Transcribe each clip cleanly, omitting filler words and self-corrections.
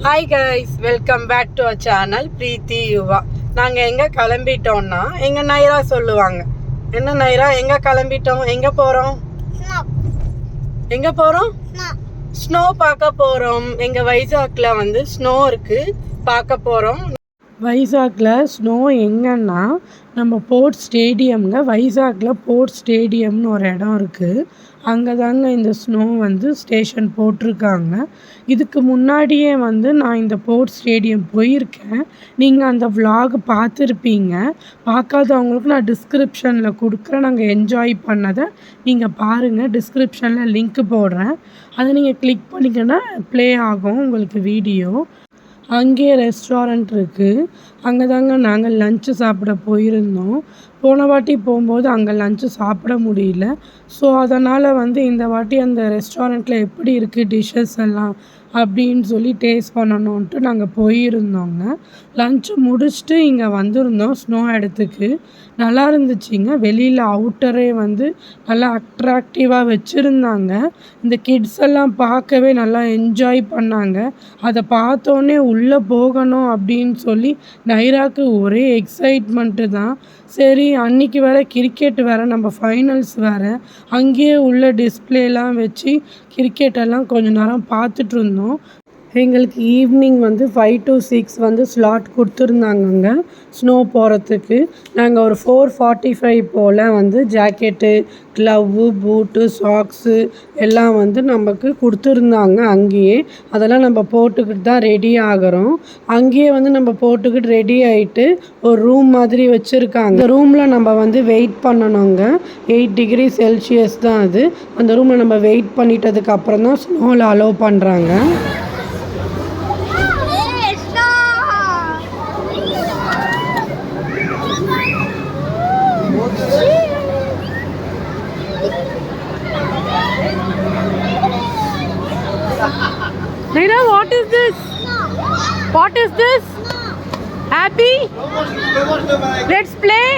Hi guys, welcome back to our channel Preethi Yuva. நாங்கள் எங்கே கிளம்பிட்டோம்னா எங்கள் நைரா சொல்லுவாங்க. என்ன நைரா, எங்கே கிளம்பிட்டோம், எங்கே போகிறோம்? எங்கே போகிறோம்? ஸ்னோ பார்க்க போகிறோம். எங்கள் வைசாக்கில் வந்து ஸ்னோ இருக்குது, பார்க்க போகிறோம். வைசாக்கில் ஸ்னோ எங்கன்னா நம்ம போர்ட் ஸ்டேடியம்ங்க. வைசாக்கில் போர்ட் ஸ்டேடியம்னு ஒரு இடம் இருக்குது. அங்கே தாங்க இந்த ஸ்னோ வந்து ஸ்டேஷன் போட்டிருக்காங்க. இதுக்கு முன்னாடியே வந்து நான் இந்த போர்ட் ஸ்டேடியம் போயிருக்கேன். நீங்கள் அந்த விலாக் பார்த்துருப்பீங்க. பார்க்காதவங்களுக்கு நான் டிஸ்கிரிப்ஷனில் கொடுக்குறேன். நாங்கள் என்ஜாய் பண்ணதை நீங்கள் பாருங்கள். டிஸ்கிரிப்ஷனில் லிங்க் போடுறேன். அதை நீங்கள் கிளிக் பண்ணிங்கன்னா ப்ளே ஆகும் உங்களுக்கு வீடியோ. அங்கேயே ரெஸ்டாரண்ட் இருக்குது. அங்கே தாங்க நாங்கள் லன்ச்சு சாப்பிட போயிருந்தோம். போன வாட்டி போகும்போது அங்கே லன்ச்சு சாப்பிட முடியல. ஸோ அதனால் வந்து இந்த வாட்டி அந்த ரெஸ்டாரண்ட்டில் எப்படி இருக்குது டிஷ்ஷஸ் எல்லாம் அப்படின்னு சொல்லி டேஸ்ட் பண்ணணுன்ட்டு நாங்கள் போயிருந்தோங்க. லன்ச்சு முடிச்சுட்டு இங்கே வந்திருந்தோம் ஸ்னோ இடத்துக்கு. நல்லா இருந்துச்சுங்க. வெளியில் அவுட்டரே வந்து நல்லா அட்ராக்டிவாக வச்சுருந்தாங்க. இந்த கிட்ஸ் எல்லாம் பார்க்கவே நல்லா என்ஜாய் பண்ணாங்க. அதை பார்த்தோன்னே உள்ளே போகணும் அப்படின்னு சொல்லி நைராக்கு ஒரே எக்ஸைட்மெண்ட்டு தான். சரி, அன்றைக்கி வேறு கிரிக்கெட் வேறு, நம்ம ஃபைனல்ஸ் வேறு. அங்கேயே உள்ள டிஸ்பிளேலாம் வச்சு கிரிக்கெட்டெல்லாம் கொஞ்ச நேரம் பார்த்துட்டு இருந்தோம். எங்களுக்கு ஈவினிங் வந்து 5 to 6 வந்து ஸ்லாட் கொடுத்துருந்தாங்கங்க ஸ்னோ போகிறதுக்கு. நாங்கள் ஒரு 4:45 போல் வந்து ஜாக்கெட்டு, க்ளவ்வு, பூட்டு, சாக்ஸு எல்லாம் வந்து நமக்கு கொடுத்துருந்தாங்க அங்கேயே. அதெல்லாம் நம்ம போட்டுக்கிட்டு தான் ரெடி ஆகிறோம். அங்கேயே வந்து நம்ம போட்டுக்கிட்டு ரெடி ஆகிட்டு ஒரு ரூம் மாதிரி வச்சுருக்காங்க. அந்த ரூமில் நம்ம வந்து வெயிட் பண்ணணுங்க. 8 degree Celsius தான் அது. அந்த ரூமில் நம்ம வெயிட் பண்ணிட்டதுக்கு அப்புறம் தான் ஸ்னோவில் அலோவ் பண்ணுறாங்க. Naira, what is this? What is this? Happy? Let's play.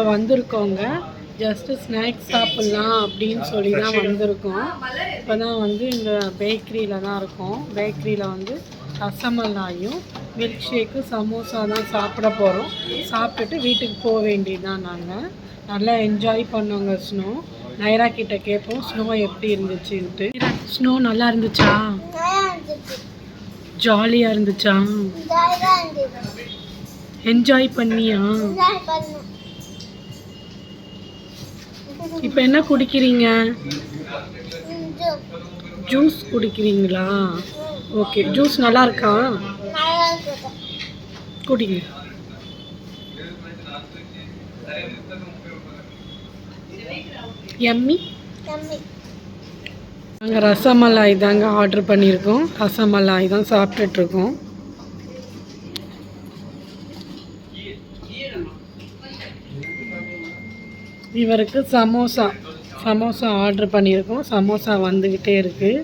இப்போ வந்திருக்கோங்க. ஜஸ்ட்டு ஸ்நாக்ஸ் சாப்பிட்லாம் அப்படின்னு சொல்லி தான் வந்திருக்கோம். இப்போ தான் வந்து இந்த பேக்கரியில் தான் இருக்கோம். பேக்கரியில் வந்து ரசமலாயும் மில்க் ஷேக்கு சமோசா தான் சாப்பிட போகிறோம். சாப்பிட்டுட்டு வீட்டுக்கு போக வேண்டியது தான். நாங்கள் நல்லா என்ஜாய் பண்ணோங்க. ஸ்னோ நைரா கிட்ட கேட்போம் ஸ்னோ எப்படி இருந்துச்சுன்ட்டு. ஸ்னோ நல்லா இருந்துச்சா? ஜாலியாக இருந்துச்சா? என்ஜாய் பண்ணியா? இப்போ என்ன குடிக்கிறீங்க? ஜூஸ் குடிக்கிறீங்களா? ஓகே, ஜூஸ் நல்லா இருக்கா? குடிங்க. யம்மி. நாங்கள் ரசமலாய் தாங்க ஆர்டர் பண்ணியிருக்கோம். ரசமலாய் தான் சாப்பிட்டுட்ருக்கோம். இவருக்கு சமோசா ஆர்டர் பண்ணியிருக்கோம். சமோசா வந்துக்கிட்டே இருக்குது.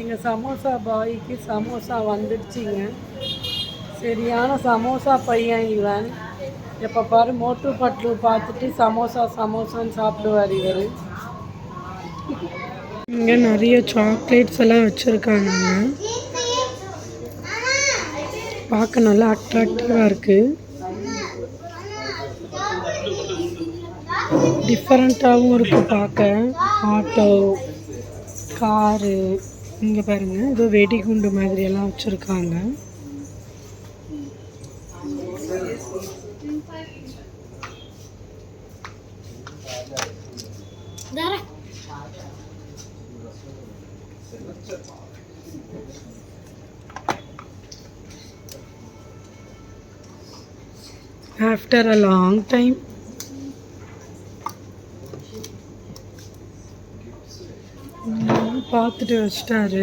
எங்கள் சமோசா பாய்க்கு சமோசா வந்துடுச்சிங்க. சரியான சமோசா பையன் இவன். எப்போ பாரு மோட்டு பட்லு பார்த்துட்டு சமோசான்னு சாப்பிடுவார் இவர். இங்கே நிறைய சாக்லேட்ஸ் எல்லாம் வச்சுருக்காங்க. பார்க்க நல்லா அட்ராக்டிவாக இருக்குது. டிஃப்ரெண்ட்டாகவும் இருக்குது பார்க்க. ஆட்டோ, காரு, இங்கே பாருங்கள் ஏதோ வெடிகுண்டு மாதிரியெல்லாம் வச்சுருக்காங்க. ஆஃப்டர் அ லாங் டைம் பார்த்துட்டு வச்சிட்டாரு.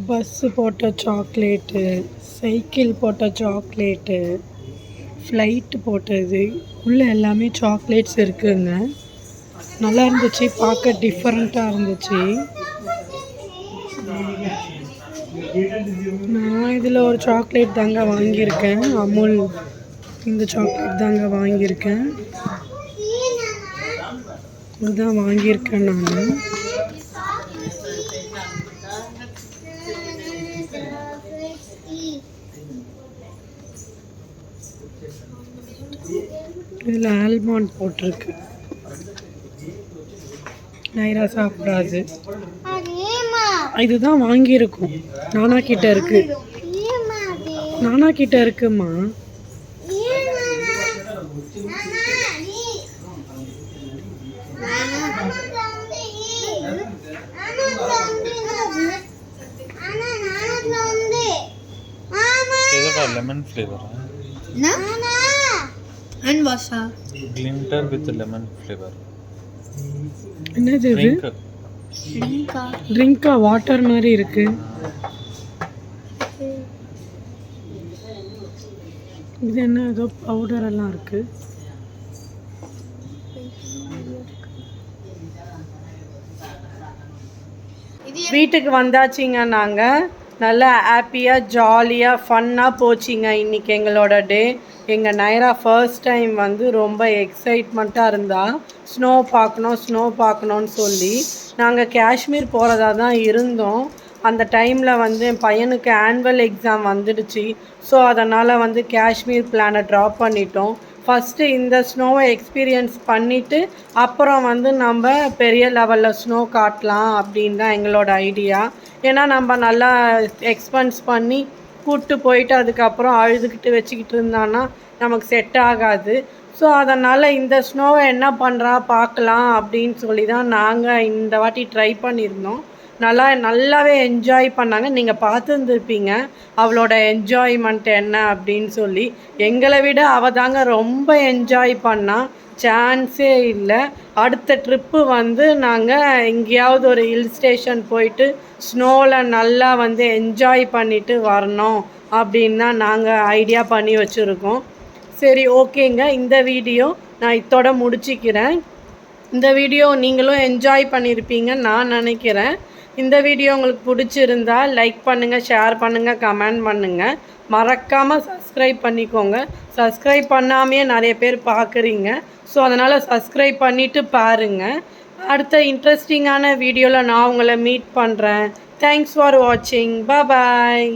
பஸ்ஸு போட்ட சாக்லேட்டு, சைக்கிள் போட்ட சாக்லேட்டு, ஃப்ளைட்டு போட்டது, உள்ளே எல்லாமே சாக்லேட்ஸ் இருக்குங்க. நல்லா இருந்துச்சு, பார்க்க டிஃப்ரெண்ட்டாக இருந்துச்சு. நான் இதில் ஒரு சாக்லேட் தாங்க வாங்கியிருக்கேன். அமுல் இந்த சாக்லேட் தாங்க வாங்கியிருக்கேன். இதுதான் வாங்கியிருக்கேன் நான். இதில் ஆல்மண்ட் போட்டிருக்கு. நைரா சாப்பிடாது. இதுதான் வாங்கியிருக்கோம். நானா கிட்ட இருக்கு. நானா கிட்ட இருக்குமா? lemon flavor and washa glinter with lemon flavor. என்னது இது? ட்ரிங்கா வாட்டர் மாதிரி இருக்கு. இது என்ன ஏதோ பவுடர் எல்லாம் இருக்கு. வீட்டுக்கு வந்தாச்சுங்க. நாங்கள் நல்லா ஹாப்பியாக ஜாலியாக ஃபன்னாக போச்சிங்க இன்றைக்கி எங்களோட டே. எங்கள் நைரா ஃபர்ஸ்ட் டைம் வந்து ரொம்ப எக்ஸைட்மெண்ட்டாக இருந்தா. ஸ்னோ பார்க்கணுன்னு சொல்லி நாங்கள் காஷ்மீர் போகிறதா தான் இருந்தோம். அந்த டைமில் வந்து என் பையனுக்கு ஆனுவல் எக்ஸாம் வந்துடுச்சு. ஸோ அதனால் வந்து காஷ்மீர் பிளானை ட்ராப் பண்ணிட்டோம். ஃபஸ்ட்டு இந்த ஸ்னோவை எக்ஸ்பீரியன்ஸ் பண்ணிவிட்டு அப்புறம் வந்து நம்ம பெரிய லெவலில் ஸ்னோ காட்டலாம் அப்படின்னு தான் எங்களோட ஐடியா. ஏன்னா நம்ம நல்லா எக்ஸ்பென்ஸ் பண்ணி கூப்பிட்டு போயிட்டு அதுக்கப்புறம் அழுதுகிட்டு வச்சுக்கிட்டு இருந்தான்னா நமக்கு செட் ஆகாது. ஸோ அதனால் இந்த ஸ்னோவை என்ன பண்ணுறா பார்க்கலாம் அப்படின்னு சொல்லி தான் நாங்கள் இந்த வாட்டி ட்ரை பண்ணியிருந்தோம். நல்லாவே என்ஜாய் பண்ணாங்க. நீங்கள் பார்த்துருந்துருப்பீங்க அவளோட என்ஜாய்மெண்ட் என்ன அப்படின்னு சொல்லி. எங்களை விட அவள் தாங்க ரொம்ப என்ஜாய் பண்ணா, சான்ஸே இல்லை. அடுத்த ட்ரிப்பு வந்து நாங்கள் எங்கேயாவது ஒரு ஹில் ஸ்டேஷன் போயிட்டு ஸ்னோவில் நல்லா வந்து என்ஜாய் பண்ணிவிட்டு வரணும் அப்படின்னு தான் நாங்கள் ஐடியா பண்ணி வச்சுருக்கோம். சரி, ஓகேங்க. இந்த வீடியோ நான் இதோட முடிச்சிக்கிறேன். இந்த வீடியோ நீங்களும் என்ஜாய் பண்ணியிருப்பீங்கன்னு நான் நினைக்கிறேன். இந்த வீடியோ உங்களுக்கு பிடிச்சிருந்தா லைக் பண்ணுங்கள், ஷேர் பண்ணுங்கள், கமெண்ட் பண்ணுங்கள். மறக்காமல் சப்ஸ்கிரைப் பண்ணிக்கோங்க. சப்ஸ்கிரைப் பண்ணாமையே நிறைய பேர் பார்க்குறீங்க. ஸோ அதனால் சப்ஸ்கிரைப் பண்ணிவிட்டு பாருங்கள். அடுத்த இன்ட்ரெஸ்டிங்கான வீடியோவில் நான் உங்களை மீட் பண்ணுறேன். தேங்க்ஸ் ஃபார் வாட்சிங். பாய்.